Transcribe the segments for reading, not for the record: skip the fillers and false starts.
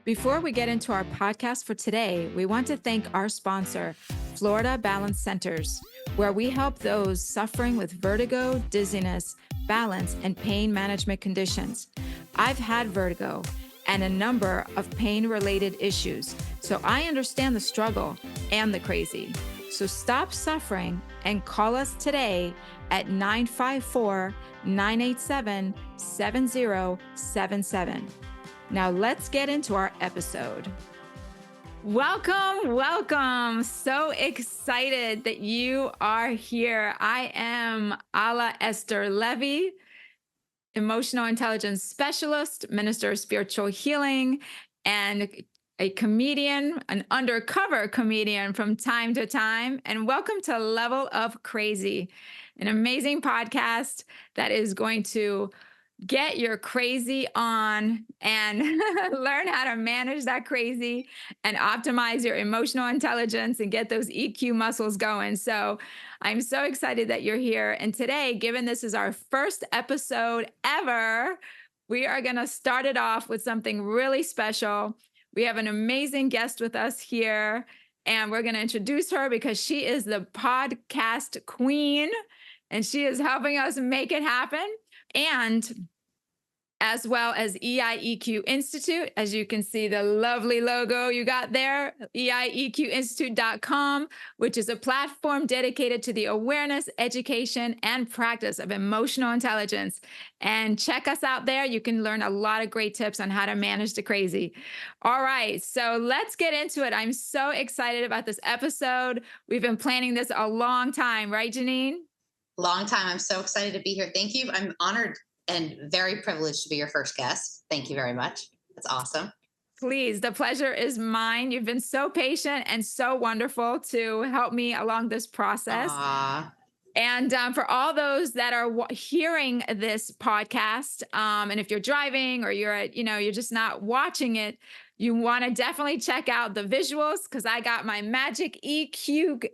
Before we get into our podcast for today, we want to thank our sponsor, Florida Balance Centers, where we help those suffering with vertigo, dizziness, balance, and pain management conditions. I've had vertigo and a number of pain-related issues, so I understand the struggle and the crazy. So stop suffering and call us today at 954-987-7077. Now let's get into our episode. Welcome. So excited that you are here. I am Alla Esther Levy, emotional intelligence specialist, minister of spiritual healing, and a comedian, an undercover comedian from time to time. And welcome to Level of Crazy, an amazing podcast that is going to get your crazy on and learn how to manage that crazy and optimize your emotional intelligence and get those EQ muscles going. So I'm so excited that you're here. And today, given this is our first episode ever, we are going to start it off with something really special. We have an amazing guest with us here, and we're going to introduce her because she is the podcast queen and she is helping us make it happen. And as well as EIEQ Institute. As you can see, the lovely logo you got there, EIEQinstitute.com, which is a platform dedicated to the awareness, education, and practice of emotional intelligence. And check us out there. You can learn a lot of great tips on how to manage the crazy. All right, so let's get into it. I'm so excited about this episode. We've been planning this a long time, right, Janine? Long time. I'm so excited to be here. Thank you. I'm honored and very privileged to be your first guest. Thank you very much. That's awesome. Please, the pleasure is mine. You've been so patient and so wonderful to help me along this process. Aww. And for all those that are hearing this podcast, and if you're driving or you're you're just not watching it, you want to definitely check out the visuals because I got my magic EQ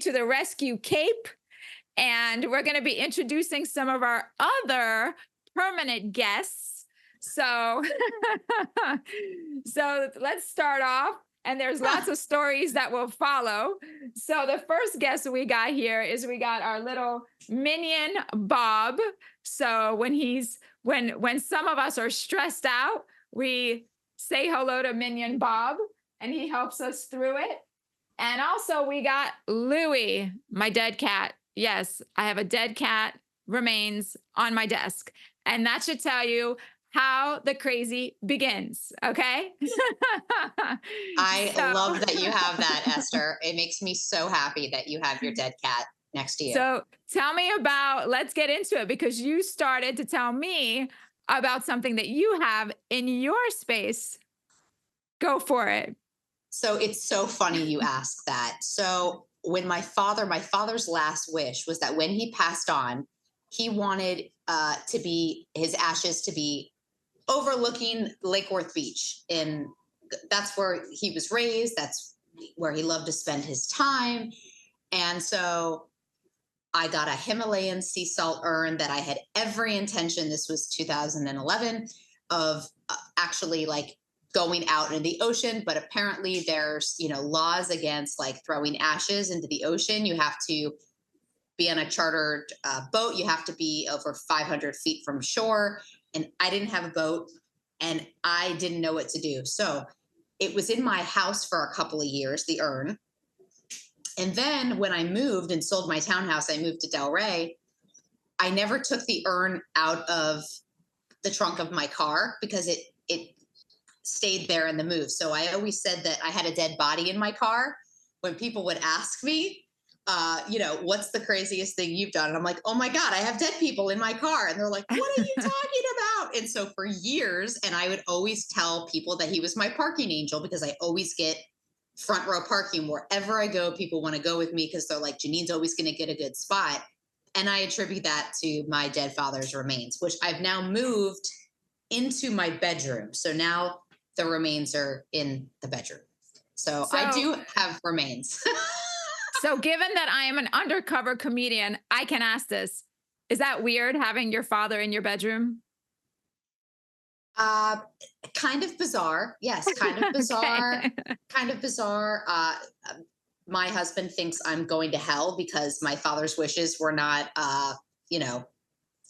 to the rescue cape. And we're going to be introducing some of our other permanent guests. So, so let's start off. And there's lots of stories that will follow. So the first guest we got here is we got our little minion Bob. So when some of us are stressed out, we say hello to minion Bob, and he helps us through it. And also we got Louie, my dead cat. Yes, I have a dead cat remains on my desk. And that should tell you how the crazy begins. Okay. I love that you have that, Esther. It makes me so happy that you have your dead cat next to you. So tell me let's get into it because you started to tell me about something that you have in your space. Go for it. So it's so funny you ask that. So when my father's last wish was that when he passed on, he wanted his ashes to be overlooking Lake Worth Beach. That's where he was raised. That's where he loved to spend his time. And so I got a Himalayan sea salt urn that I had every intention, this was 2011, of actually like going out in the ocean. But apparently there's, laws against like throwing ashes into the ocean. You have to be on a chartered boat. You have to be over 500 feet from shore. And I didn't have a boat and I didn't know what to do. So it was in my house for a couple of years, the urn. And then when I moved and sold my townhouse, I moved to Delray. I never took the urn out of the trunk of my car because it stayed there in the move. So I always said that I had a dead body in my car. When people would ask me, what's the craziest thing you've done? And I'm like, oh my God, I have dead people in my car. And they're like, what are you talking about? And so for years, and I would always tell people that he was my parking angel because I always get front row parking wherever I go. People want to go with me because they're like, Janine's always going to get a good spot. And I attribute that to my dead father's remains, which I've now moved into my bedroom. So now the remains are in the bedroom. So I do have remains. So given that I am an undercover comedian, I can ask this. Is that weird having your father in your bedroom? Uh, Kind of bizarre. Yes, kind of bizarre. Okay. Kind of bizarre. My husband thinks I'm going to hell because my father's wishes you know,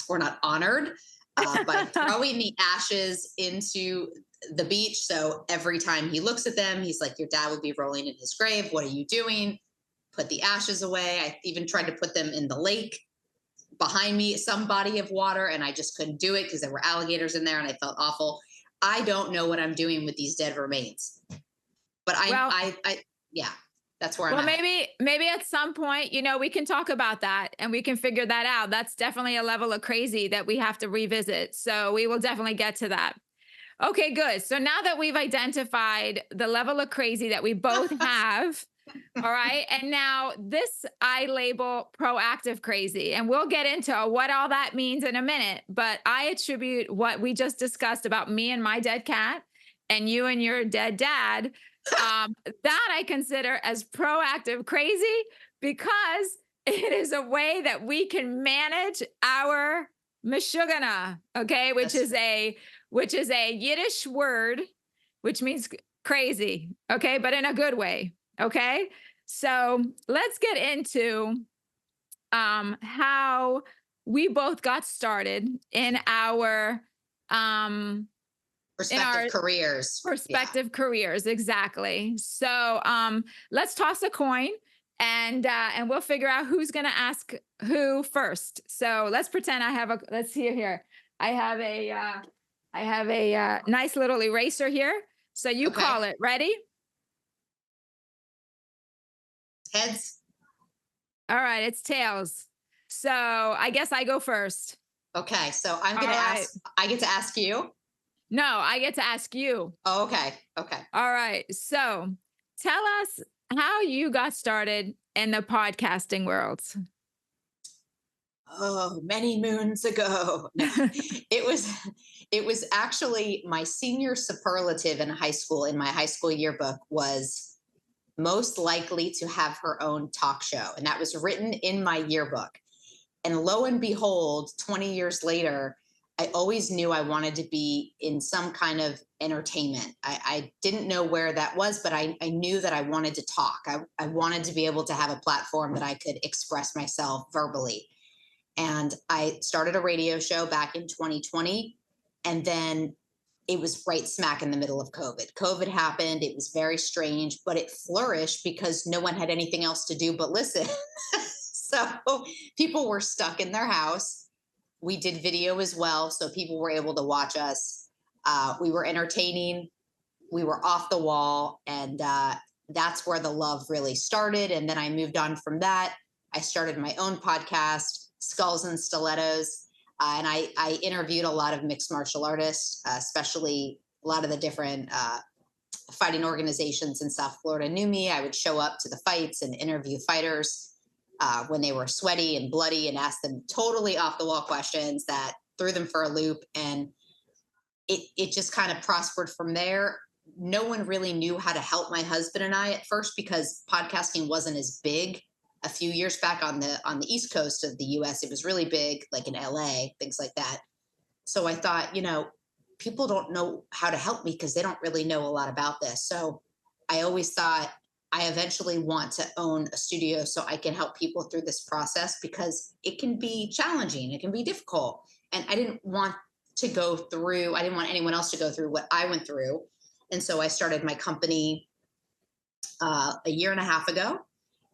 were not honored by throwing the ashes into the beach. So every time he looks at them, he's like, "Your dad would be rolling in his grave. What are you doing? Put the ashes away." I even tried to put them in the lake behind me, some body of water, and I just couldn't do it because there were alligators in there and I felt awful. I don't know what I'm doing with these dead remains, but Well, yeah, that's where I'm well, at. maybe at some point, we can talk about that and we can figure that out. That's definitely a level of crazy that we have to revisit. So we will definitely get to that. Okay, good. So now that we've identified the level of crazy that we both have, all right. And now this I label proactive crazy, and we'll get into what all that means in a minute. But I attribute what we just discussed about me and my dead cat and you and your dead dad, that I consider as proactive crazy because it is a way that we can manage our mashugana, okay, That's which is a Yiddish word, which means crazy, okay, but in a good way, okay? So let's get into how we both got started um, in Respective our careers. Yeah. respective careers. Exactly. So let's toss a coin and we'll figure out who's going to ask who first. So let's pretend I have a. Let's see here. I have a. I have a nice little eraser here. So you Okay. call it. Ready? Heads. All right. It's tails. So I guess I go first. Okay. So I'm All going to right. ask, I get to ask you. No, I get to ask you. Oh, okay. Okay. All right. So tell us how you got started in the podcasting world. Oh, many moons ago. No, it was it was actually my senior superlative in high school. In my high school yearbook was most likely to have her own talk show, and that was written in my yearbook. And lo and behold, 20 years later, I always knew I wanted to be in some kind of entertainment. I didn't know where that was, but I knew that I wanted to talk. I wanted to be able to have a platform that I could express myself verbally. And I started a radio show back in 2020. And then it was right smack in the middle of COVID. COVID happened. It was very strange, but it flourished because no one had anything else to do but listen. So people were stuck in their house. We did video as well. So people were able to watch us. We were entertaining. We were off the wall. And that's where the love really started. And then I moved on from that. I started my own podcast, Skulls and Stilettos. And I interviewed a lot of mixed martial artists, especially a lot of the different fighting organizations in South Florida knew me. I would show up to the fights and interview fighters when they were sweaty and bloody and ask them totally off the wall questions that threw them for a loop. And it just kind of prospered from there. No one really knew how to help my husband and I at first because podcasting wasn't as big a few years back on the east coast of the US. It was really big, like in LA, things like that. So I thought, people don't know how to help me because they don't really know a lot about this. So I always thought I eventually want to own a studio so I can help people through this process because it can be challenging, it can be difficult. And I didn't want I didn't want anyone else to go through what I went through. And so I started my company a year and a half ago.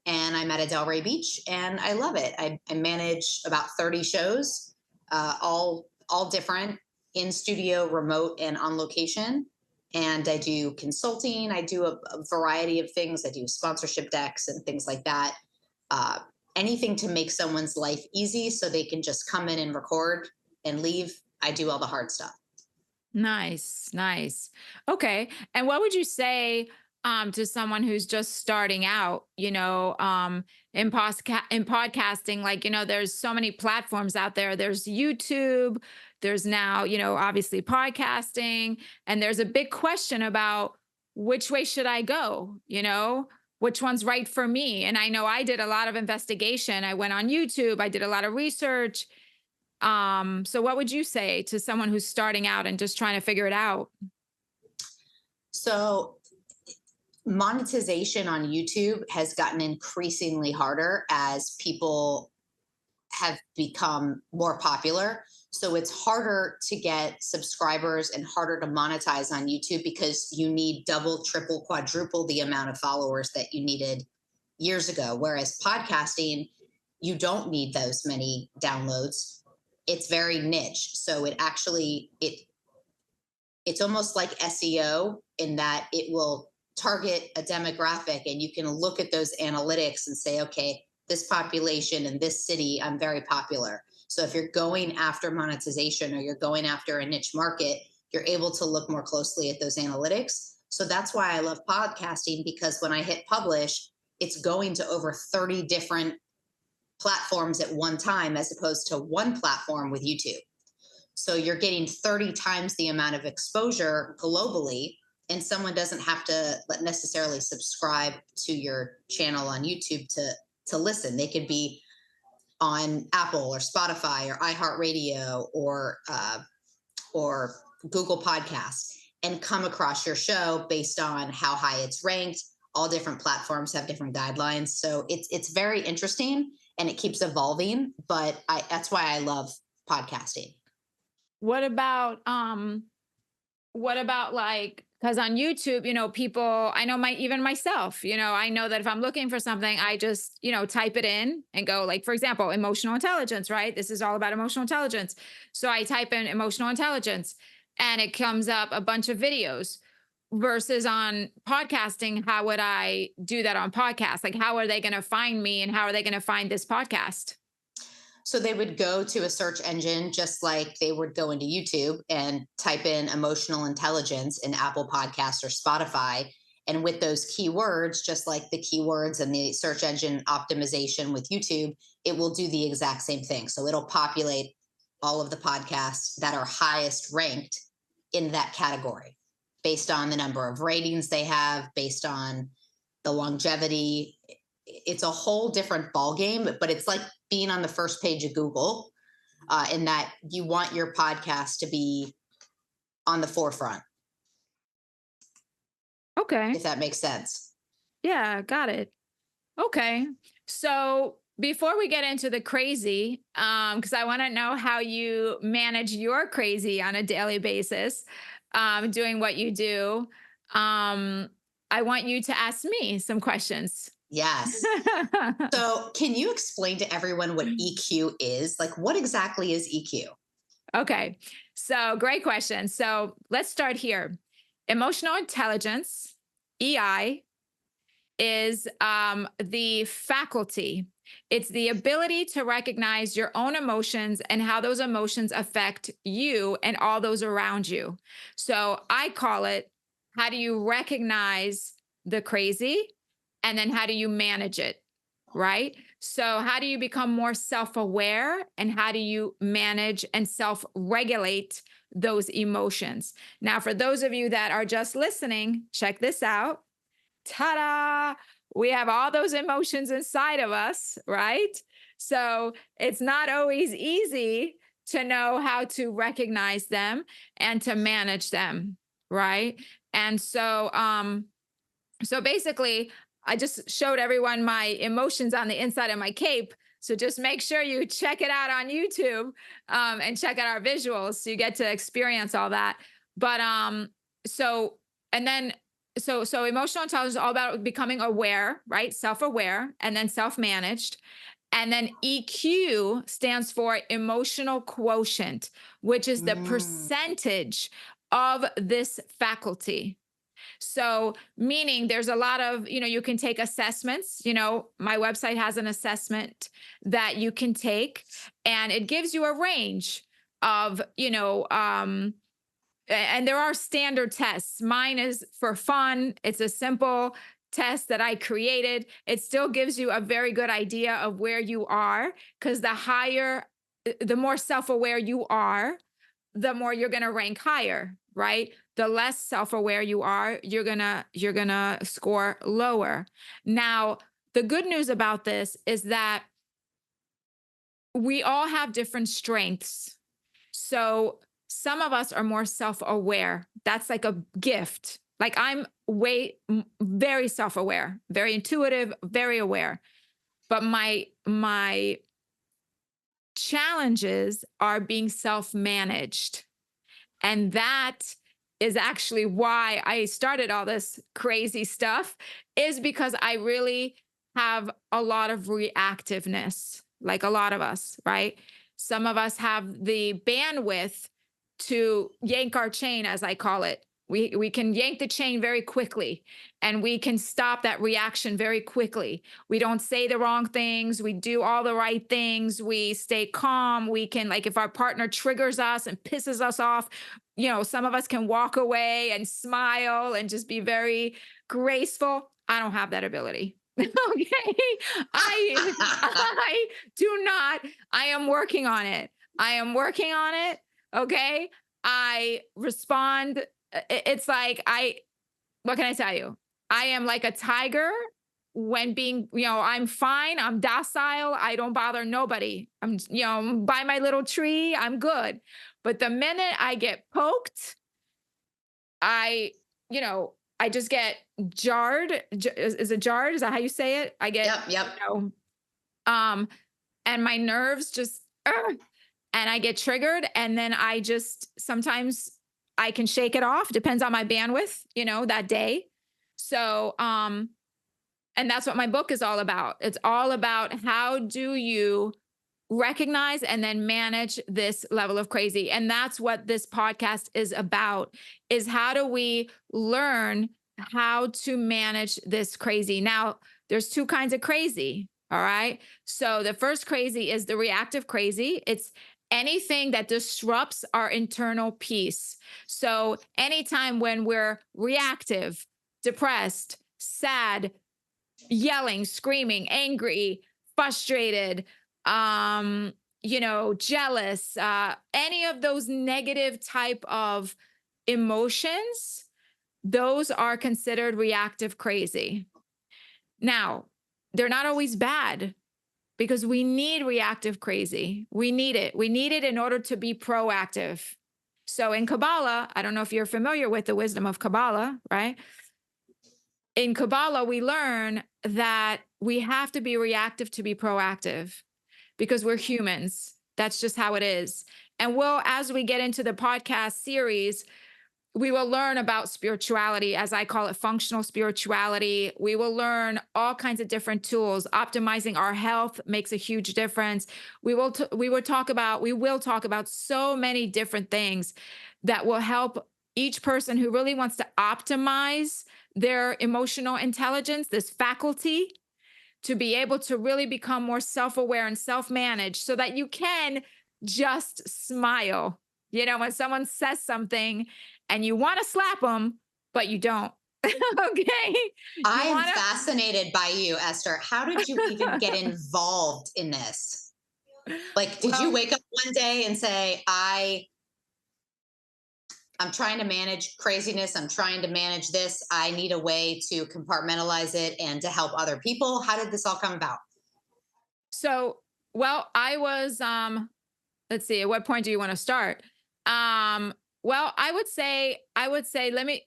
And I'm at Delray Beach, and I love it. I manage about 30 shows, all different, in studio, remote, and on location. And I do consulting. I do a variety of things. I do sponsorship decks and things like that. Uh, Anything to make someone's life easy so they can just come in and record and leave. I do all the hard stuff. Nice, nice. Okay. And what would you say to someone who's just starting out, in podcasting? Like, there's so many platforms out there. There's YouTube, there's now, obviously podcasting, and there's a big question about which way should I go? Which one's right for me? And I know I did a lot of investigation. I went on YouTube, I did a lot of research. So what would you say to someone who's starting out and just trying to figure it out? So monetization on YouTube has gotten increasingly harder as people have become more popular. So it's harder to get subscribers and harder to monetize on YouTube because you need double, triple, quadruple the amount of followers that you needed years ago. Whereas podcasting, you don't need those many downloads. It's very niche. So it's almost like SEO in that it will target a demographic and you can look at those analytics and say, okay, this population in this city, I'm very popular. So if you're going after monetization or you're going after a niche market, you're able to look more closely at those analytics. So that's why I love podcasting, because when I hit publish, it's going to over 30 different platforms at one time as opposed to one platform with YouTube. So you're getting 30 times the amount of exposure globally, and someone doesn't have to necessarily subscribe to your channel on YouTube to listen. They could be on Apple or Spotify or iHeartRadio or Google Podcasts and come across your show based on how high it's ranked. All different platforms have different guidelines, so it's very interesting and it keeps evolving. But that's why I love podcasting. What about like, because on YouTube, people, I know even myself, I know that if I'm looking for something, I just, type it in and go, like, for example, emotional intelligence, right? This is all about emotional intelligence. So I type in emotional intelligence and it comes up a bunch of videos. Versus on podcasting, how would I do that on podcast? Like, how are they going to find me and how are they going to find this podcast? So they would go to a search engine just like they would go into YouTube and type in emotional intelligence in Apple Podcasts or Spotify. And with those keywords, just like the keywords and the search engine optimization with YouTube, it will do the exact same thing. So it'll populate all of the podcasts that are highest ranked in that category based on the number of ratings they have, based on the longevity. It's a whole different ball game, but it's like being on the first page of Google, in that you want your podcast to be on the forefront, Okay. if that makes sense. Yeah, got it. Okay. So before we get into the crazy, because I want to know how you manage your crazy on a daily basis, doing what you do, um, I want you to ask me some questions. Yes. So, can you explain to everyone what EQ is? Like, what exactly is EQ? Okay. So great question. So let's start here. Emotional intelligence, EI, is the faculty. It's the ability to recognize your own emotions and how those emotions affect you and all those around you. So I call it, how do you recognize the crazy? And then how do you manage it? Right. So, how do you become more self aware and how do you manage and self regulate those emotions? Now, for those of you that are just listening, check this out. Ta-da! We have all those emotions inside of us, right? So it's not always easy to know how to recognize them and to manage them, right? And so basically, I just showed everyone my emotions on the inside of my cape. So just make sure you check it out on YouTube, and check out our visuals so you get to experience all that. But so and then so emotional intelligence is all about becoming aware, right? Self-aware and then self-managed. And then EQ stands for emotional quotient, which is the Mm. percentage of this faculty. So, meaning there's a lot of, you can take assessments. My website has an assessment that you can take, and it gives you a range of, and there are standard tests. Mine is for fun, it's a simple test that I created. It still gives you a very good idea of where you are because the more self aware you are, the more you're going to rank higher, right? The less self-aware you are, you're going to score lower. Now, the good news about this is that we all have different strengths. So some of us are more self-aware. That's like a gift. Like I'm very self-aware, very intuitive, very aware. But my challenges are being self-managed. And that is actually why I started all this crazy stuff, is because I really have a lot of reactiveness, like a lot of us, right? Some of us have the bandwidth to yank our chain, as I call it. We can yank the chain very quickly, and we can stop that reaction very quickly. We don't say the wrong things. We do all the right things. We stay calm. We can, like, if our partner triggers us and pisses us off, some of us can walk away and smile and just be very graceful. I don't have that ability. Okay. I do not. I am working on it. I am working on it. Okay. I respond. It's like what can I tell you? I am like a tiger when being, I'm fine. I'm docile. I don't bother nobody. I'm, by my little tree. I'm good. But the minute I get poked, I, I just get jarred. Is it jarred? Is that how you say it? I get, Yep, yep. um, and my nerves just, and I get triggered. And then I just, sometimes I can shake it off. Depends on my bandwidth, that day. So, and that's what my book is all about. It's all about how do you recognize and then manage this level of crazy. And that's what this podcast is about, is how do we learn how to manage this crazy. Now, there's two kinds of crazy, all right? So the first crazy is the reactive crazy. It's anything that disrupts our internal peace. So anytime when we're reactive, depressed, sad, yelling, screaming, angry, frustrated, jealous, any of those negative type of emotions, those are considered reactive crazy. Now, they're not always bad, because we need reactive crazy. We need it. We need it in order to be proactive. So in Kabbalah, I don't know if you're familiar with the wisdom of Kabbalah, right? In Kabbalah, we learn that we have to be reactive to be proactive, because we're humans. That's just how it is. And as we get into the podcast series, we will learn about spirituality, as I call it, functional spirituality. We will learn all kinds of different tools. Optimizing our health makes a huge difference. We will talk about so many different things that will help each person who really wants to optimize their emotional intelligence, this faculty, to be able to really become more self-aware and self-managed, so that you can just smile. When someone says something and you want to slap them, but you don't. Okay. I You am want fascinated by you, Esther. How did you even get involved in this? to, Like, did you well, wake up one day and say, I'm trying to manage craziness. I'm trying to manage this. I need a way to compartmentalize it and to help other people. How did this all come about? so, I was, let's see, at what point do you want to start? Well, I would say, let me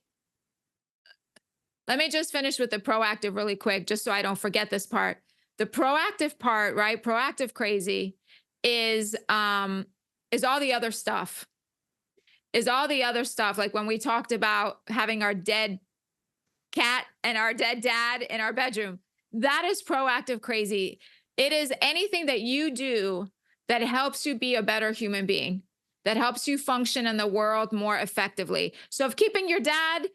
just finish with the proactive really quick, just so I don't forget this part. The proactive part, right? Proactive crazy is all the other stuff. Is all the other stuff, like when we talked about having our dead cat and our dead dad in our bedroom. That is proactive crazy. It is anything that you do that helps you be a better human being, that helps you function in the world more effectively. So if keeping your dad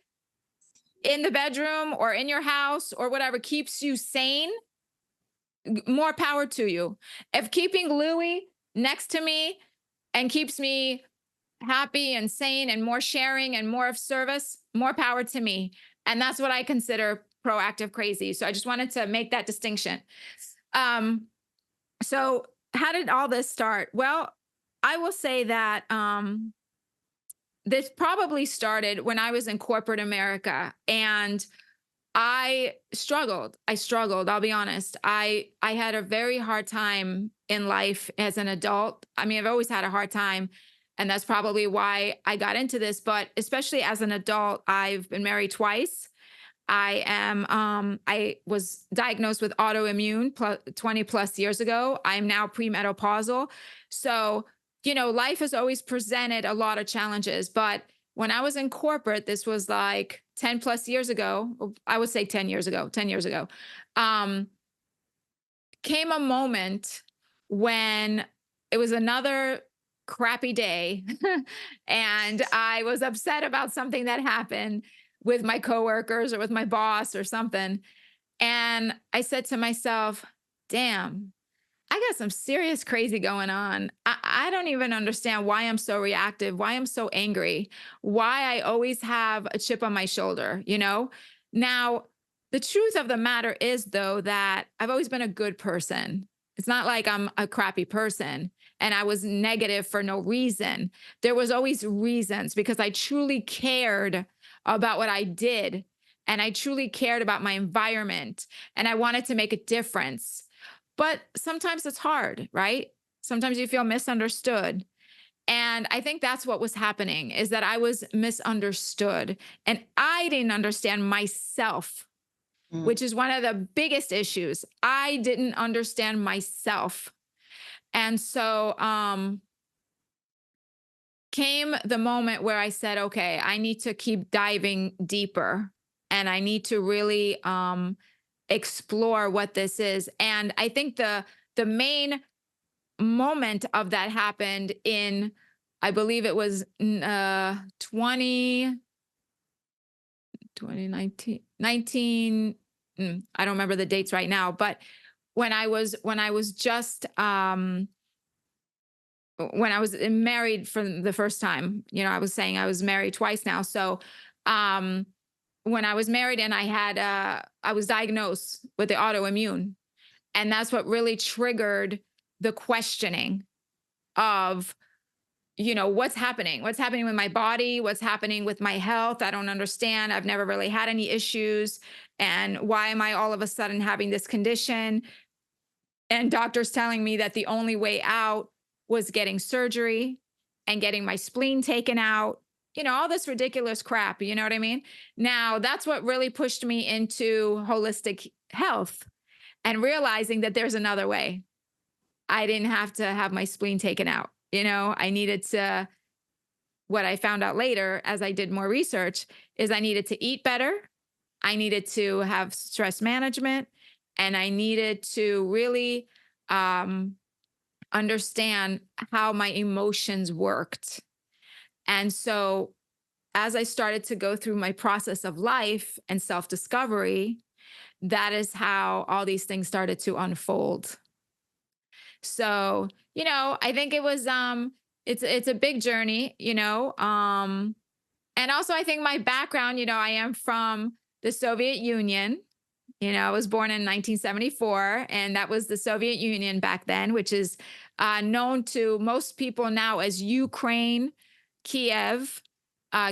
in the bedroom or in your house or whatever keeps you sane, more power to you. If keeping Louie next to me and keeps me happy and sane and more sharing and more of service, more power to me. And that's what I consider proactive crazy. So I just wanted to make that distinction. So how did all this start? Well, I will say that this probably started when I was in corporate America. And I struggled. I struggled, I'll be honest. I had a very hard time in life as an adult. I mean, I've always had a hard time, and that's probably why I got into this, but especially as an adult, I've been married twice. I was diagnosed with autoimmune 20 plus years ago. I'm now premenopausal. So, life has always presented a lot of challenges. But when I was in corporate, this was like 10 plus years ago, I would say 10 years ago, 10 years ago, um, came a moment when it was another crappy day and I was upset about something that happened with my coworkers or with my boss or something. And I said to myself, damn, I got some serious crazy going on. I don't even understand why I'm so reactive, why I'm so angry, why I always have a chip on my shoulder. Now, the truth of the matter is, though, that I've always been a good person. It's not like I'm a crappy person and I was negative for no reason. There was always reasons because I truly cared about what I did and I truly cared about my environment and I wanted to make a difference. But sometimes it's hard, right? Sometimes you feel misunderstood. And I think that's what was happening is that I was misunderstood and I didn't understand myself, Mm. which is one of the biggest issues. I didn't understand myself. And so came the moment where I said, okay, I need to keep diving deeper and I need to really explore what this is. And I think the main moment of that happened in, I believe it was 2019. I don't remember the dates right now, but when I was just when I was married for the first time, I was saying I was married twice now. So um when I was married and I was diagnosed with the autoimmune, and that's what really triggered the questioning of, what's happening with my body, what's happening with my health. I don't understand. I've never really had any issues, and why am I all of a sudden having this condition? And doctors telling me that the only way out was getting surgery and getting my spleen taken out, all this ridiculous crap, you know what I mean? Now that's what really pushed me into holistic health and realizing that there's another way. I didn't have to have my spleen taken out. I needed to, what I found out later as I did more research is I needed to eat better. I needed to have stress management and I needed to really um, understand how my emotions worked. And so as I started to go through my process of life and self discovery, that is how all these things started to unfold. So, I think it's a big journey, and also I think my background, I am from the Soviet Union. I was born in 1974, and that was the Soviet Union back then, which is known to most people now as Ukraine, Kiev,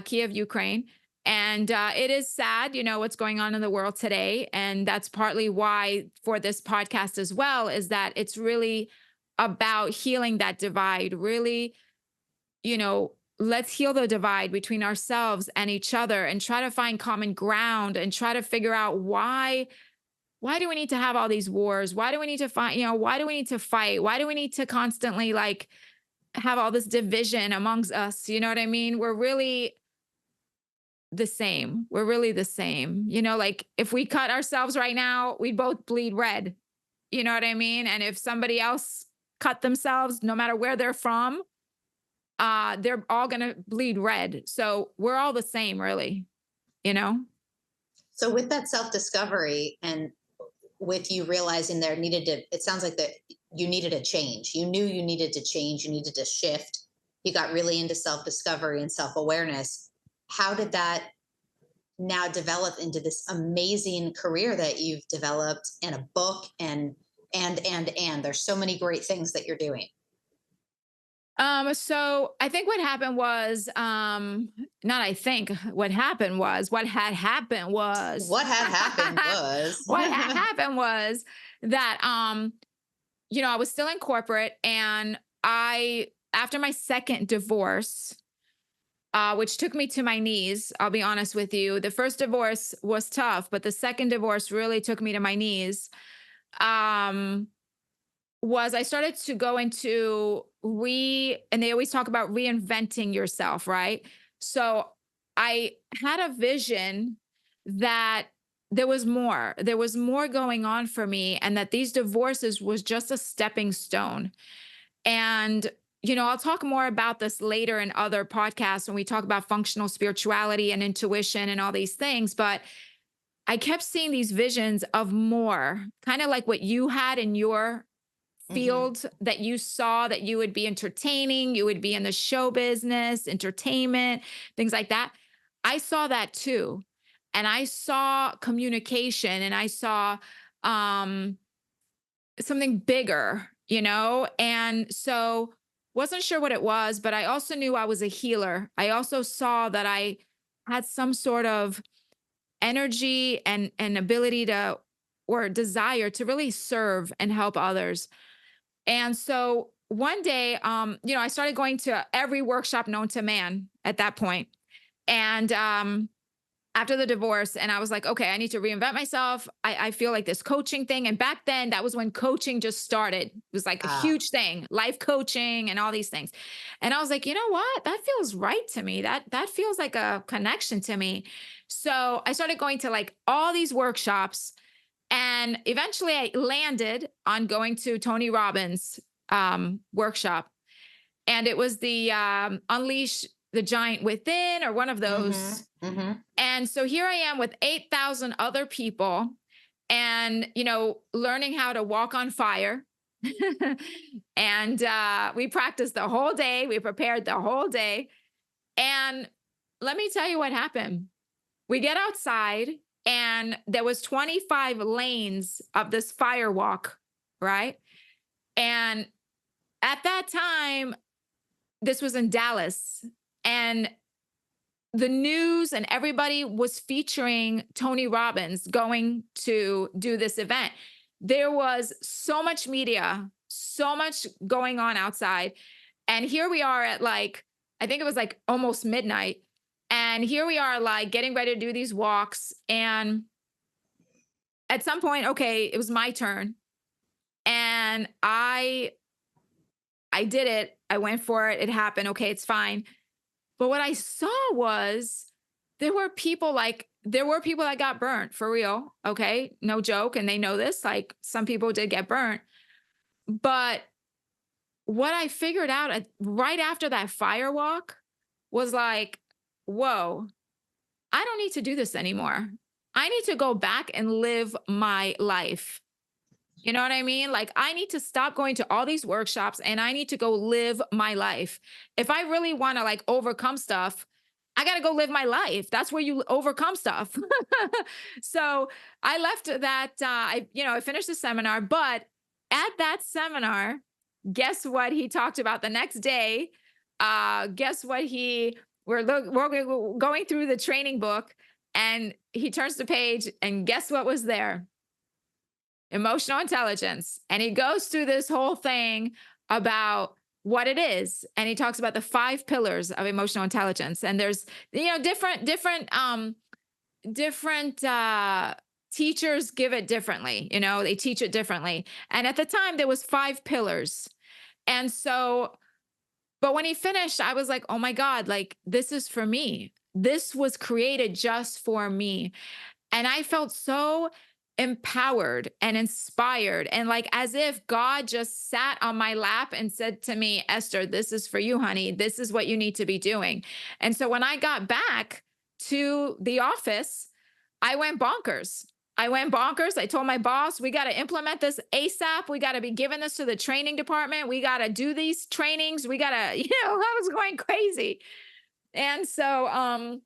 Kiev, Ukraine. And it is sad, what's going on in the world today. And that's partly why for this podcast as well, is that it's really about healing that divide, really, let's heal the divide between ourselves and each other and try to find common ground and try to figure out why do we need to have all these wars? Why do we need to fight? Why do we need to fight? Why do we need to constantly like have all this division amongst us? You know what I mean? We're really the same. We're really the same. Like if we cut ourselves right now, we'd both bleed red. You know what I mean? And if somebody else cut themselves, no matter where they're from, they're all gonna bleed red. So we're all the same, really, you know? So with that self-discovery and with you realizing there needed to, it sounds like that you needed a change. You knew you needed to change, you needed to shift. You got really into self-discovery and self-awareness. How did that now develop into this amazing career that you've developed and a book and there's so many great things that you're doing. So I think what happened was, not I think what had happened was, What had happened was. what had happened was that, I was still in corporate and after my second divorce, which took me to my knees, I'll be honest with you. The first divorce was tough, but the second divorce really took me to my knees. Um, was I started to go into and they always talk about reinventing yourself, right? So I had a vision that there was more going on for me, and that these divorces was just a stepping stone. And, I'll talk more about this later in other podcasts when we talk about functional spirituality and intuition and all these things. But I kept seeing these visions of more, kind of like what you had in your Hmm. field, that you saw that you would be entertaining, you would be in the show business, entertainment, things like that. I saw that too. And I saw communication, and I saw um something bigger, And so wasn't sure what it was, but I also knew I was a healer. I also saw that I had some sort of energy and ability to, or desire to really serve and help others. And so one day, I started going to every workshop known to man at that point. And after the divorce, and I was like, okay, I need to reinvent myself. I feel like this coaching thing. And back then, that was when coaching just started. It was like a Ah, huge thing, life coaching and all these things. And I was like, you know what? That feels right to me. That feels like a connection to me. So I started going to like all these workshops, and eventually I landed on going to Tony Robbins workshop. And it was the Unleash the Giant Within, or one of mhm, those. mhm. And so here I am with 8,000 other people, and, learning how to walk on fire. And we practiced the whole day, we prepared the whole day. And let me tell you what happened. We get outside, and there was 25 lanes of this fire walk, right? And at that time, this was in Dallas, and the news and everybody was featuring Tony Robbins going to do this event. There was so much media, so much going on outside. And here we are at like, I think it was like almost midnight. And here we are, like, getting ready to do these walks. And at some point, okay, it was my turn. And I did it. I went for it. It happened. Okay, it's fine. But what I saw was there were people that got burnt for real. Okay. No joke. And they know this. Like, some people did get burnt. But what I figured out right after that fire walk was like, whoa, I don't need to do this anymore. I need to go back and live my life. You know what I mean? Like, I need to stop going to all these workshops, and I need to go live my life. If I really want to like overcome stuff, I got to go live my life. That's where you overcome stuff. So I left that, I finished the seminar, but at that seminar, guess what he talked about the next day? Guess what we're going through the training book, and he turns the page, and guess what was there? Emotional intelligence. And he goes through this whole thing about what it is. And he talks about the 5 pillars of emotional intelligence. And there's, different teachers give it differently. They teach it differently. And at the time there was 5 pillars. And so, but when he finished, I was like, oh my God, like, this is for me. This was created just for me. And I felt so empowered and inspired, and like as if God just sat on my lap and said to me, Esther, this is for you, honey. This is what you need to be doing. And so when I got back to the office, I went bonkers. I went bonkers. I told my boss, we got to implement this ASAP. We got to be giving this to the training department. We got to do these trainings. We got to, I was going crazy. And so, I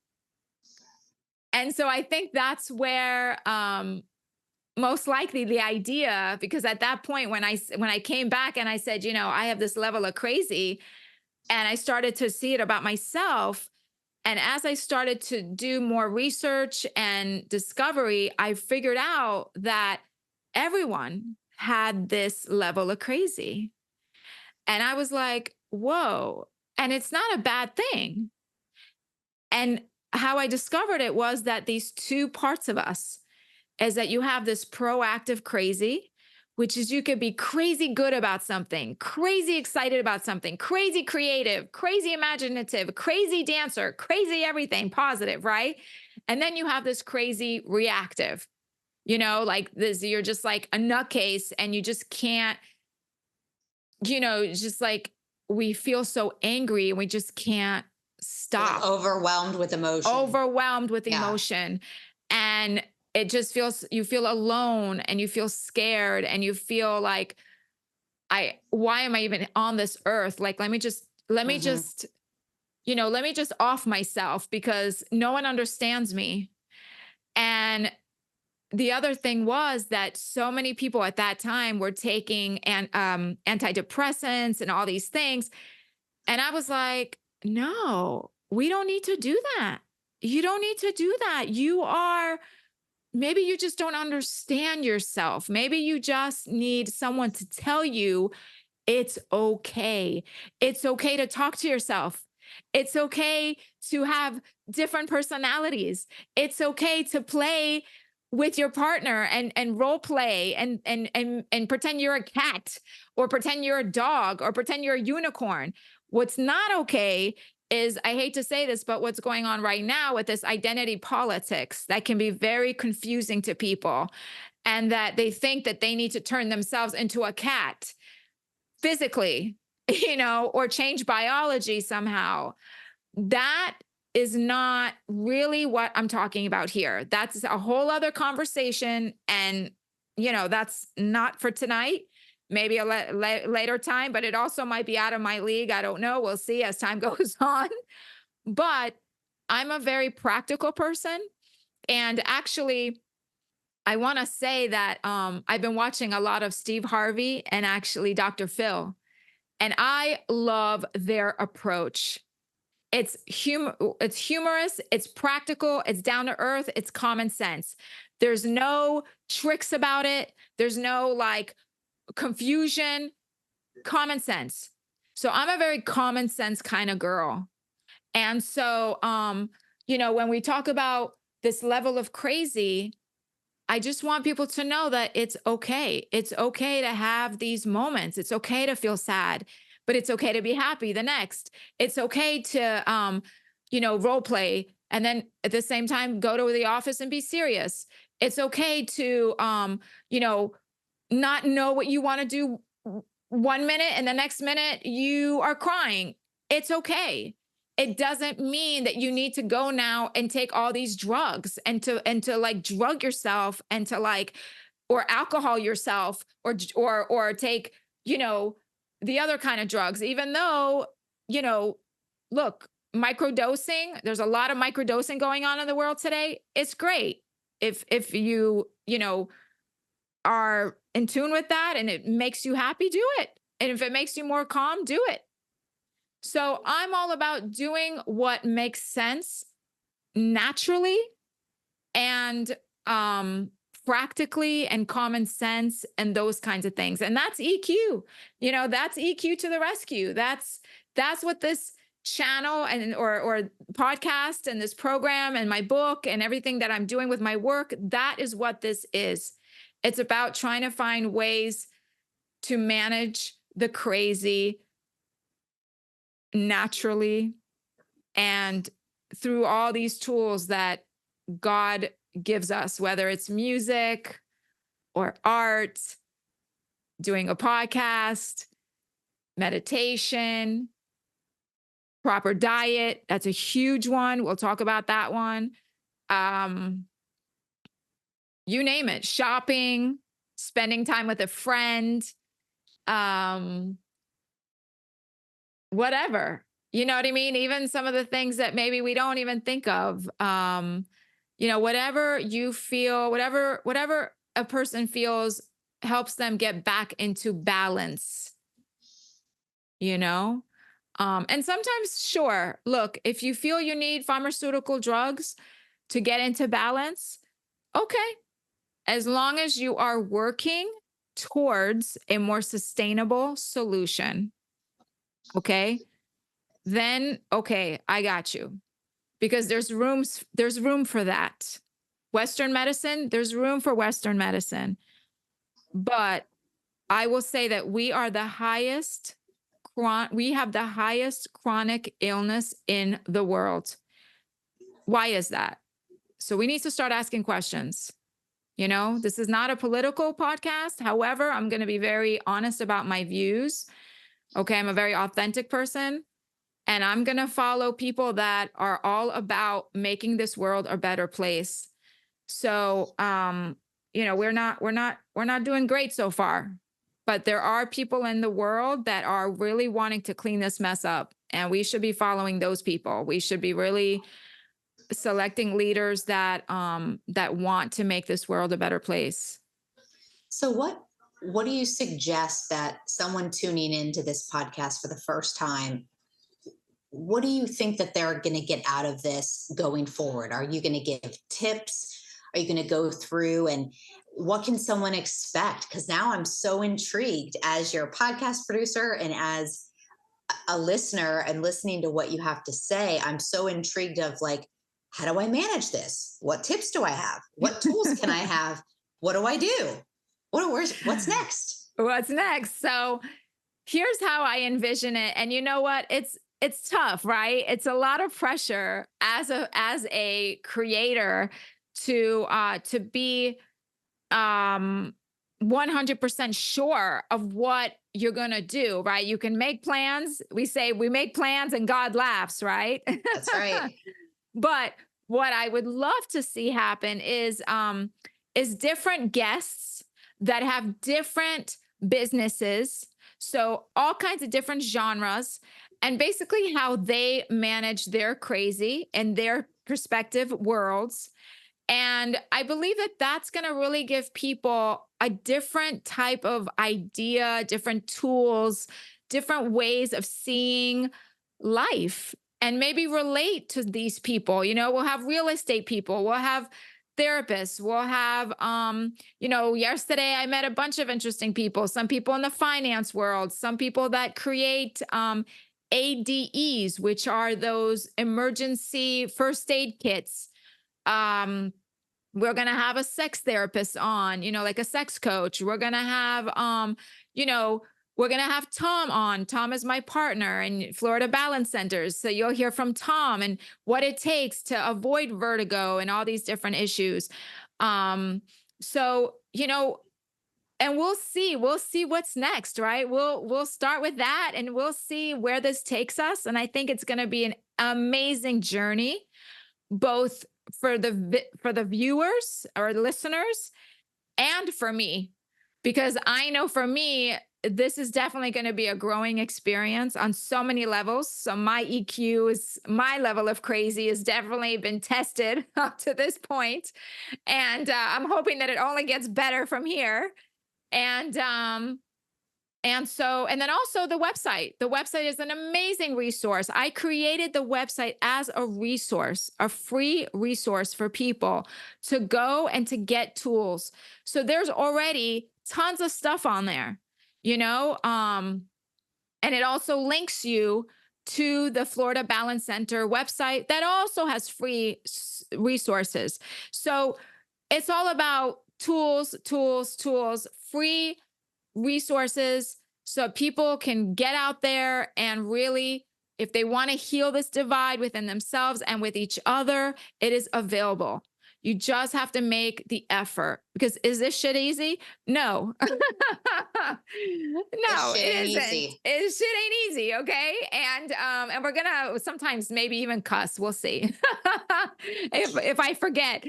think that's where, most likely the idea, because at that point when I came back and I said, I have this level of crazy, And I started to see it about myself. And as I started to do more research and discovery, I figured out that everyone had this level of crazy. And I was like, whoa. And it's not a bad thing. And how I discovered it was that these two parts of us is that you have this proactive crazy, which is you could be crazy good about something, crazy excited about something, crazy creative, crazy imaginative, crazy dancer, crazy everything positive, right? And then you have this crazy reactive, like this, you're just like a nutcase and you just can't, it's just like we feel so angry and we just can't You're like stop, overwhelmed with emotion. overwhelmed with Yeah. emotion. And it just feels, you feel alone and you feel scared and you feel like, why am I even on this earth? Like, Hmm. let me just off myself because no one understands me. And the other thing was that so many people at that time were taking antidepressants and all these things. And I was like, no, we don't need to do that. You don't need to do that. Maybe you just don't understand yourself. Maybe you just need someone to tell you it's okay. It's okay to talk to yourself. It's okay to have different personalities. It's okay to play with your partner and role play and pretend you're a cat or pretend you're a dog or pretend you're a unicorn. What's not okay is, I hate to say this, but what's going on right now with this identity politics that can be very confusing to people, and that they think that they need to turn themselves into a cat physically, or change biology somehow. That is not really what I'm talking about here. That's a whole other conversation. And, that's not for tonight. Maybe a later time, but it also might be out of my league. I don't know. We'll see as time goes on. But I'm a very practical person. And actually, I want to say that I've been watching a lot of Steve Harvey and actually Dr. Phil, and I love their approach. It's humorous, it's practical, it's down to earth, it's common sense. There's no tricks about it. There's no like confusion, common sense. So I'm a very common sense kind of girl. And so when we talk about this level of crazy, I just want people to know that it's okay. It's okay to have these moments. It's okay to feel sad, but it's okay to be happy the next. It's okay to role play and then at the same time go to the office and be serious. It's okay to you know, not know what you want to do 1 minute and the next minute you are crying. It's okay. It doesn't mean that you need to go now and take all these drugs and to like drug yourself and to like or alcohol yourself or take, you know, the other kind of drugs, even though, you know, look, microdosing, there's a lot of microdosing going on in the world today. It's great if you are in tune with that and it makes you happy, do it. And if it makes you more calm, do it. So I'm all about doing what makes sense naturally and practically and common sense and those kinds of things. And that's EQ. That's EQ to the rescue. That's what this channel and or podcast and this program and my book and everything that I'm doing with my work, that is what this is. It's about trying to find ways to manage the crazy naturally and through all these tools that God gives us, whether it's music or art, doing a podcast, meditation, proper diet. That's a huge one. We'll talk about that one. Um, you name it, shopping, spending time with a friend, um, whatever. You know what I mean? Even some of the things that maybe we don't even think of. Whatever you feel, whatever a person feels helps them get back into balance, you know? And sometimes, sure, look, if you feel you need pharmaceutical drugs to get into balance, okay. As long as you are working towards a more sustainable solution, okay, then okay, I got you. Because there's room for that. Western medicine, there's room for Western medicine. But I will say that we have the highest chronic illness in the world. Why is that? So we need to start asking questions. This is not a political podcast. However, I'm going to be very honest about my views. Okay. I'm a very authentic person, and I'm going to follow people that are all about making this world a better place. So, we're not doing great so far, but there are people in the world that are really wanting to clean this mess up, and we should be following those people. We should be really selecting leaders that want to make this world a better place. So what do you suggest that someone tuning into this podcast for the first time, what do you think that they're going to get out of this going forward? Are you going to give tips? Are you going to go through, and what can someone expect? Because now I'm so intrigued as your podcast producer and as a listener and listening to what you have to say. I'm so intrigued of like, how do I manage this? What tips do I have? What tools can I have? What do I do? What's next? What's next? So here's how I envision it. And you know what? It's tough, right? It's a lot of pressure as a creator to be 100% sure of what you're going to do, right? You can make plans. We say we make plans and God laughs, right? That's right. But what I would love to see happen is different guests that have different businesses, so all kinds of different genres, and basically how they manage their crazy and their perspective worlds. And I believe that that's going to really give people a different type of idea, different tools, different ways of seeing life, and maybe relate to these people. We'll have real estate people, we'll have therapists, we'll have, yesterday I met a bunch of interesting people, some people in the finance world, some people that create, ADEs, which are those emergency first aid kits. We're going to have a sex therapist on, like a sex coach. We're going to have, you know, we're going to have Tom on. Tom is my partner in Florida Balance Centers. So you'll hear from Tom and what it takes to avoid vertigo and all these different issues. So, and we'll see what's next, right? We'll start with that and we'll see where this takes us. And I think it's going to be an amazing journey, both for the viewers or listeners and for me, because I know for me, this is definitely going to be a growing experience on so many levels. So my level of crazy has definitely been tested up to this point. And I'm hoping that it only gets better from here. And and then also the website. The website is an amazing resource. I created the website as a resource, a free resource for people to go and to get tools. So there's already tons of stuff on there, and it also links you to the Florida Balance Center website that also has free resources. So it's all about tools, free resources, so people can get out there and really, if they want to heal this divide within themselves and with each other, it is available. You just have to make the effort, because is this shit easy? No. No, it isn't. Easy. Shit ain't easy, okay? And we're gonna sometimes maybe even cuss. We'll see. if I forget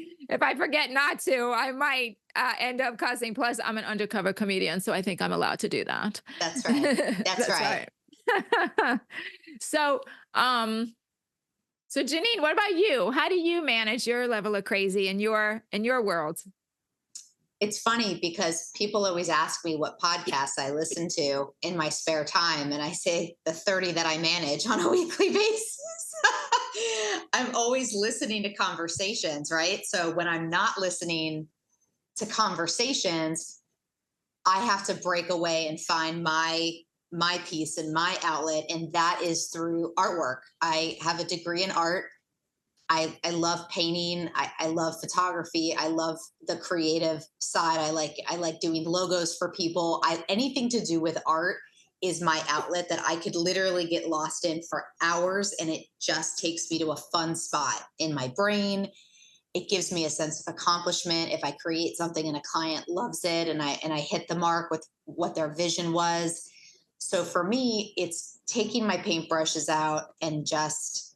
not to, I might end up cussing. Plus, I'm an undercover comedian, so I think I'm allowed to do that. That's right. That's right. So, so Janine, what about you? How do you manage your level of crazy in your world? It's funny because people always ask me what podcasts I listen to in my spare time, and I say the 30 that I manage on a weekly basis. I'm always listening to conversations, right? So when I'm not listening to conversations, I have to break away and find my piece and my outlet, and that is through artwork. I have a degree in art. I love painting. I love photography. I love the creative side. I like doing logos for people. Anything to do with art is my outlet that I could literally get lost in for hours, and it just takes me to a fun spot in my brain. It gives me a sense of accomplishment if I create something and a client loves it, and I hit the mark with what their vision was. So for me, it's taking my paintbrushes out and just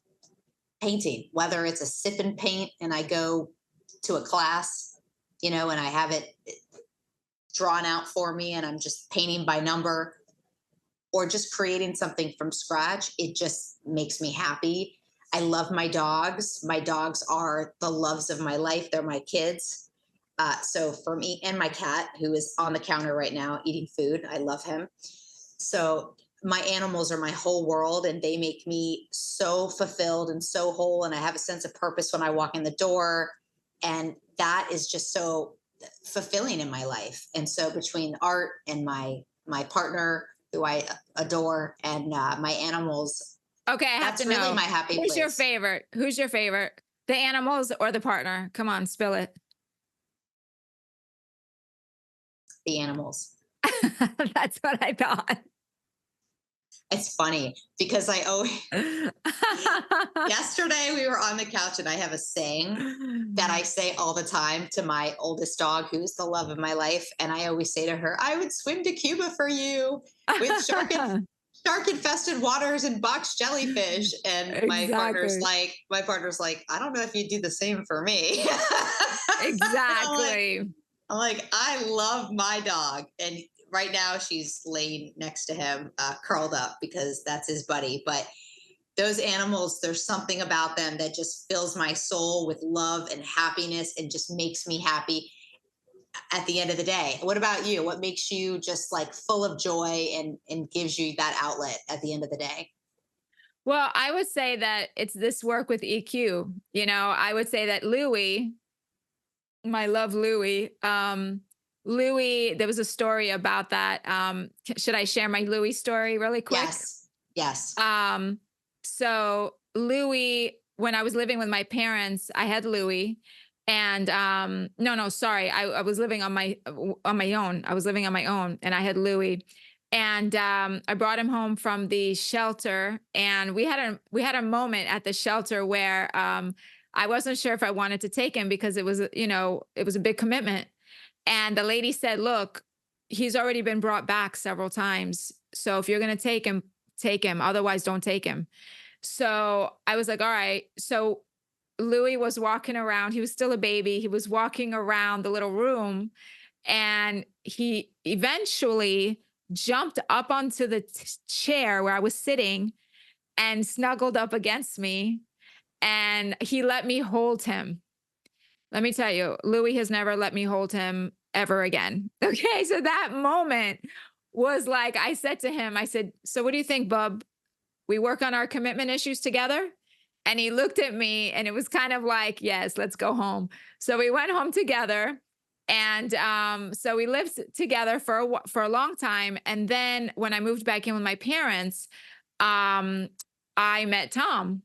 painting, whether it's a sip and paint and I go to a class, and I have it drawn out for me and I'm just painting by number, or just creating something from scratch. It just makes me happy. I love my dogs. My dogs are the loves of my life. They're my kids. So for me, and my cat, who is on the counter right now eating food, I love him. So my animals are my whole world, and they make me so fulfilled and so whole. And I have a sense of purpose when I walk in the door. And that is just so fulfilling in my life. And so between art and my partner, who I adore, and my animals, Okay, I have to that's really know. my happy Who's your place. favorite? Who's your favorite? The animals or the partner? Come on, spill it. The animals. That's what I thought. It's funny because I always, yesterday we were on the couch and I have a saying that I say all the time to my oldest dog, who's the love of my life. And I always say to her, I would swim to Cuba for you with shark infested waters and box jellyfish. And Exactly. my partner's like, I don't know if you'd do the same for me. I'm like, Exactly. I love my dog. And right now she's laying next to him, curled up because that's his buddy. But those animals, there's something about them that just fills my soul with love and happiness and just makes me happy at the end of the day. What about you? What makes you just like full of joy and gives you that outlet at the end of the day? Well, I would say that it's this work with EQ. I would say that Louis, my love Louis, Louis, there was a story about that. Should I share my Louis story really quick? Yes. Yes. Um, so Louis, when I was living with my parents, I had Louis, and no, sorry, I was living on my own. I was living on my own, and I had Louis, and I brought him home from the shelter, and we had a moment at the shelter where I wasn't sure if I wanted to take him because it was a big commitment, and the lady said, "Look, he's already been brought back several times, so if you're going to take him. Otherwise, don't take him." So I was like, all right. So Louis was walking around. He was still a baby. He was walking around the little room, and he eventually jumped up onto the chair where I was sitting and snuggled up against me. And he let me hold him. Let me tell you, Louis has never let me hold him ever again. Okay. So that moment was like, I said to him, I said, "So what do you think, bub? We work on our commitment issues together?" And he looked at me and it was kind of like, "Yes, let's go home." So we went home together. And so we lived together for a long time. And then when I moved back in with my parents, um, I met Tom.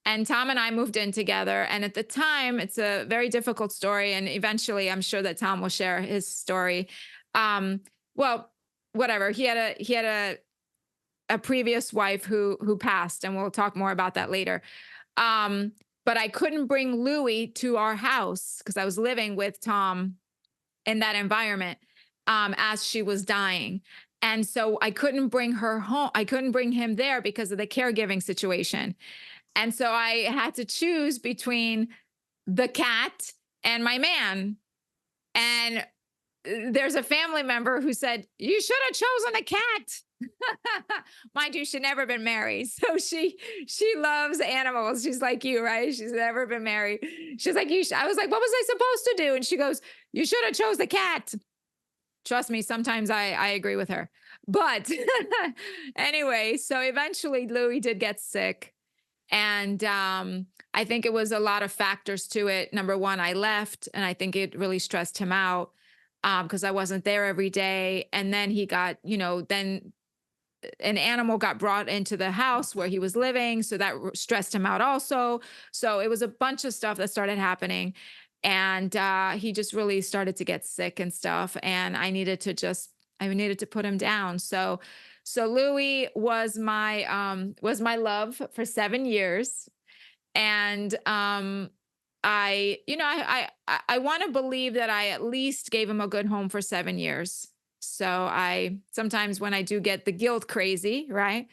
And Tom and I moved in together. And at the time, it's a very difficult story. And eventually, I'm sure that Tom will share his story. Um, well, whatever. He had a previous wife who passed, and we'll talk more about that later. Um, but I couldn't bring Louie to our house because I was living with Tom in that environment as she was dying. And so I couldn't bring her home. I couldn't bring him there because of the caregiving situation. And so I had to choose between the cat and my man. And there's a family member who said, "You should have chosen a cat." Mind you, she'd never been married. So she loves animals. She's like you, right? She's never been married. She's like, I was like, what was I supposed to do? And she goes, you should have chose the cat. Trust me, sometimes I agree with her. But anyway, so eventually Louis did get sick. And I think it was a lot of factors to it. Number one, I left, and I think it really stressed him out because I wasn't there every day. And then he got, then an animal got brought into the house where he was living. So that stressed him out also. So it was a bunch of stuff that started happening. And he just really started to get sick and stuff. And I needed to put him down. So Louis was my love for 7 years. And I want to believe that I at least gave him a good home for 7 years. So I sometimes when I do get the guilt crazy, right?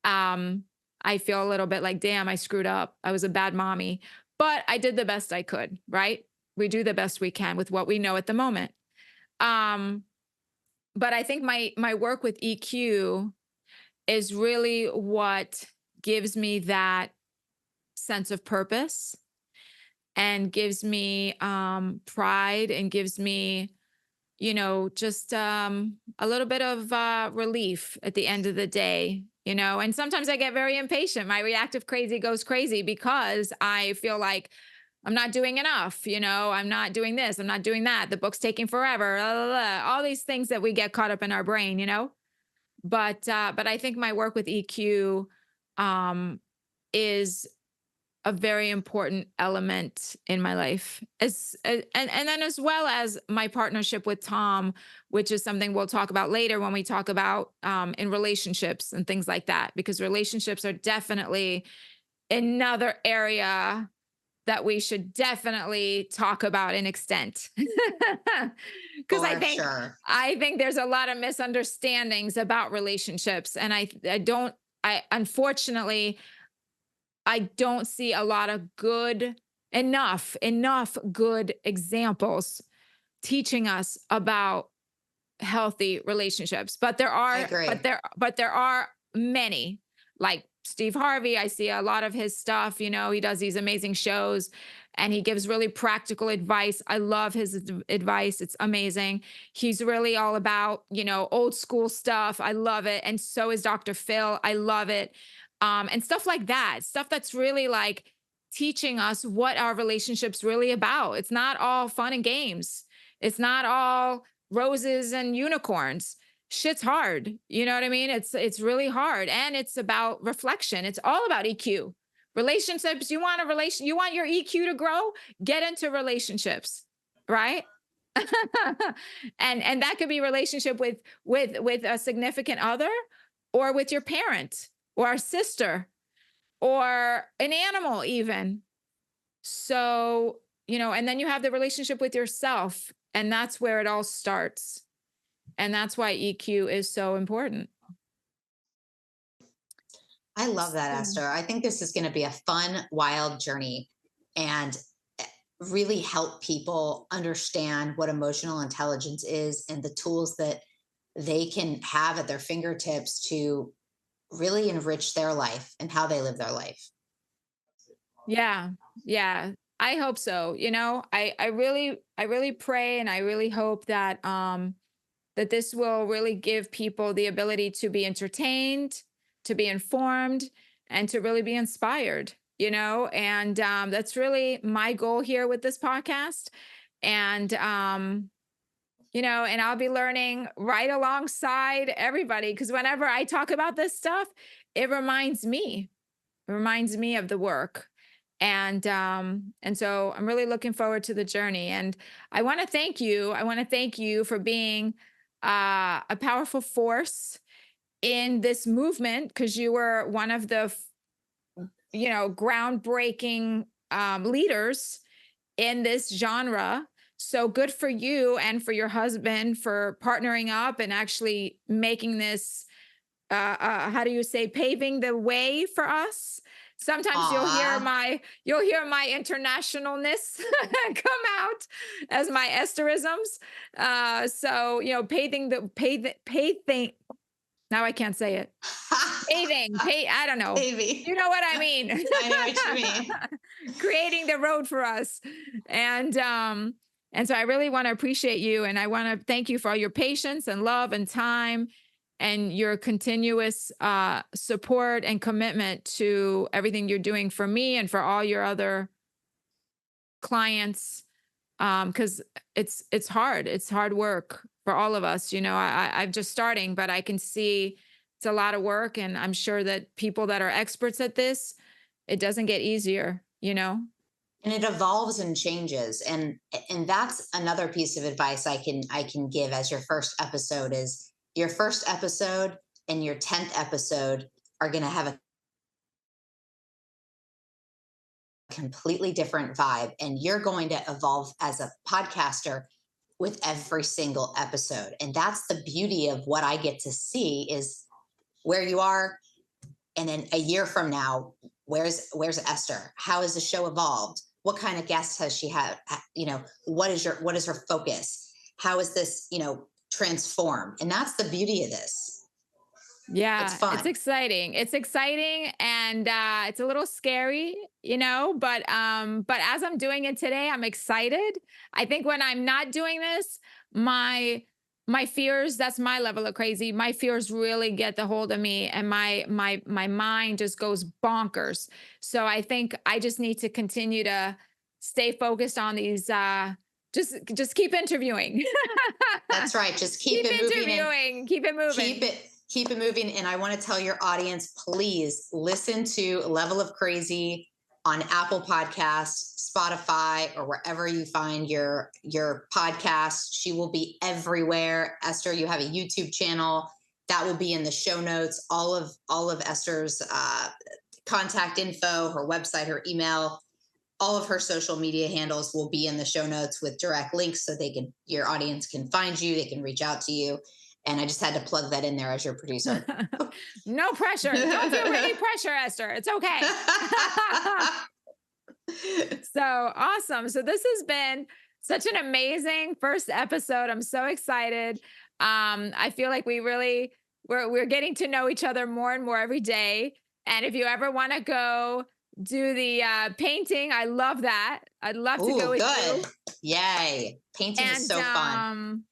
I feel a little bit like, damn, I screwed up. I was a bad mommy, but I did the best I could, right? We do the best we can with what we know at the moment. Um, but I think my work with EQ is really what gives me that sense of purpose and gives me pride and gives me just a little bit of relief at the end of the day, and sometimes I get very impatient. My reactive crazy goes crazy because I feel like I'm not doing enough, I'm not doing this, I'm not doing that, the book's taking forever, blah, blah, blah, all these things that we get caught up in our brain, but I think my work with EQ is a very important element in my life and then as well as my partnership with Tom, which is something we'll talk about later when we talk about in relationships and things like that, because relationships are definitely another area that we should definitely talk about in extent. Because For sure. I think there's a lot of misunderstandings about relationships, and I unfortunately I don't see a lot of enough good examples teaching us about healthy relationships. I agree. But there are many, like Steve Harvey. I see a lot of his stuff, he does these amazing shows and he gives really practical advice. I love his advice. It's amazing. He's really all about, old school stuff. I love it. And so is Dr. Phil. I love it. And stuff like that, stuff that's really like teaching us what our relationship's really about. It's not all fun and games. It's not all roses and unicorns. Shit's hard. You know what I mean? It's really hard. And it's about reflection. It's all about EQ. Relationships, you want your EQ to grow, get into relationships, right? And that could be relationship with a significant other or with your parent or a sister or an animal even. So, and then you have the relationship with yourself, and that's where it all starts. And that's why EQ is so important. I love that, So, Esther. I think this is going to be a fun, wild journey and really help people understand what emotional intelligence is and the tools that they can have at their fingertips to really enrich their life and how they live their life. yeah, yeah. I hope so. I really pray and I really hope that this will really give people the ability to be entertained, to be informed, and to really be inspired, and that's really my goal here with this podcast. And, and I'll be learning right alongside everybody because whenever I talk about this stuff, it reminds me of the work. And so I'm really looking forward to the journey. And I want to thank you. I want to thank you for being a powerful force in this movement because you were one of the groundbreaking leaders in this genre. So good for you and for your husband for partnering up and actually making this how do you say, paving the way for us. Sometimes Aw, you'll hear my internationalness come out as my Esterisms. So paving Now I can't say it. I don't know. Maybe. You know what I mean? I know what you mean. Creating the road for us. And so I really want to appreciate you, and I want to thank you for all your patience and love and time and your continuous support and commitment to everything you're doing for me and for all your other clients, because it's hard work for all of us. I'm just starting, but I can see it's a lot of work, and I'm sure that people that are experts at this, it doesn't get easier. And it evolves and changes, and that's another piece of advice I can give as your first episode is your first episode and your 10th episode are going to have a completely different vibe, and you're going to evolve as a podcaster with every single episode. And that's the beauty of what I get to see is where you are, and then a year from now, where's Esther? How has the show evolved? What kind of guests has she had? What is her focus? How is this transform? And that's the beauty of this. It's Yeah, it's fun. exciting. It's exciting, and it's a little scary, but as I'm doing it today, I'm excited. I think when I'm not doing this, my fears, that's my level of crazy. My fears really get the hold of me, and my mind just goes bonkers. So I think I just need to continue to stay focused on these just keep interviewing. That's right. Just keep Keep it moving and interviewing, keep it moving. keep it moving. And I want to tell your audience, please listen to Level of Crazy on Apple Podcasts, Spotify, or wherever you find your podcast. She will be everywhere. Esther, you have a YouTube channel that will be in the show notes. All of Esther's contact info, her website, her email, all of her social media handles will be in the show notes with direct links so your audience can find you, they can reach out to you. And I just had to plug that in there as your producer. No pressure. Don't feel any pressure, Esther. It's okay. So awesome. So this has been such an amazing first episode. I'm so excited. I feel like we're getting to know each other more and more every day. And if you ever want to go do the painting, I love that. I'd love to go Ooh, with good. you. Yay. Painting is And so fun.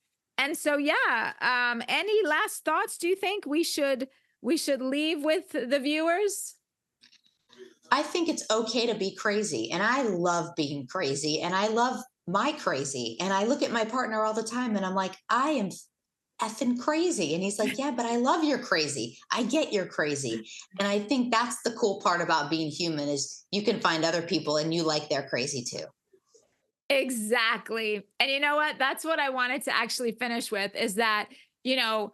so yeah, any last thoughts do you think we should leave with the viewers? I think it's okay to be crazy. And I love being crazy. And I love my crazy. And I look at my partner all the time and I'm like, I am effing crazy. And he's like, yeah, but I love your crazy. I get you're crazy. And I think that's the cool part about being human is you can find other people and you like their crazy too. Exactly. And you know what? That's what I wanted to actually finish with is that, you know,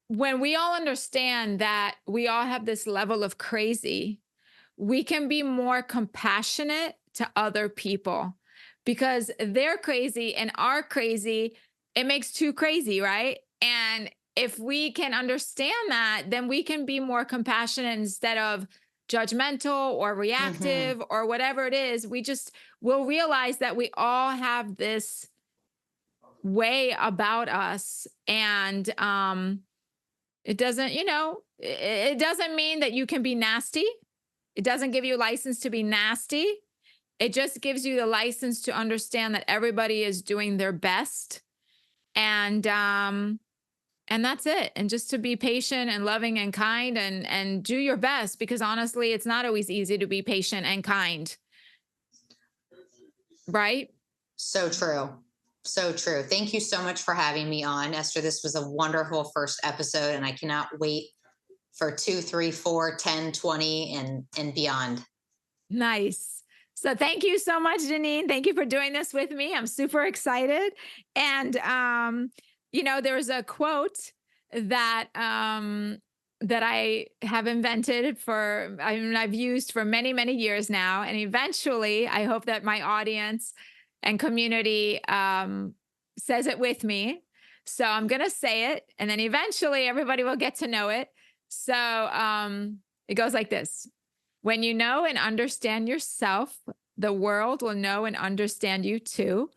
when we all understand that we all have this level of crazy, we can be more compassionate to other people because they're crazy and are crazy. It makes two crazy, right? And if we can understand that, then we can be more compassionate instead of judgmental or Hmm. reactive or whatever it is. We'll realize that we all have this way about us. And it doesn't, it doesn't mean that you can be nasty. It doesn't give you license to be nasty. It just gives you the license to understand that everybody is doing their best. And that's it. And just to be patient and loving and kind and do your best because honestly, it's not always easy to be patient and kind, right? So true. So true. Thank you so much for having me on, Esther. This was a wonderful first episode, and I cannot wait for 2, 3, 4, 10, 20, and beyond. Nice. So thank you so much, Janine. Thank you for doing this with me. I'm super excited. And there's a quote that I have invented I've used for many, many years now. And eventually I hope that my audience and community says it with me. So I'm gonna say it, and then eventually everybody will get to know it. So it goes like this. When you know and understand yourself, the world will know and understand you too.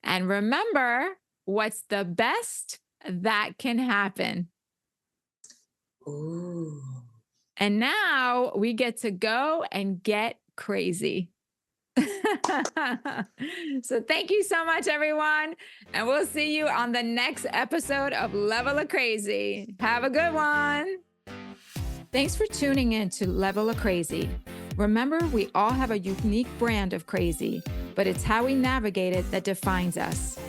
And remember what's the best that can happen. Ooh. And now we get to go and get crazy. So thank you so much, everyone. And we'll see you on the next episode of Level of Crazy. Have a good one. Thanks for tuning in to Level of Crazy. Remember, we all have a unique brand of crazy, but it's how we navigate it that defines us.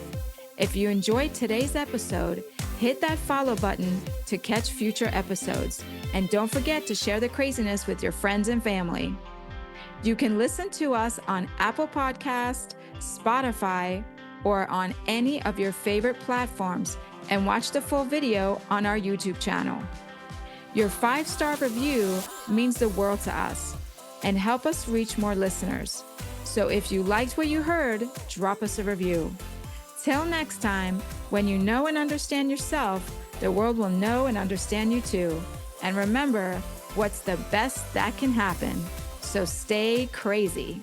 If you enjoyed today's episode, hit that follow button to catch future episodes. And don't forget to share the craziness with your friends and family. You can listen to us on Apple Podcast, Spotify, or on any of your favorite platforms and watch the full video on our YouTube channel. Your 5-star review means the world to us and help us reach more listeners. So if you liked what you heard, drop us a review. Till next time, when you know and understand yourself, the world will know and understand you too. And remember, what's the best that can happen? So stay crazy.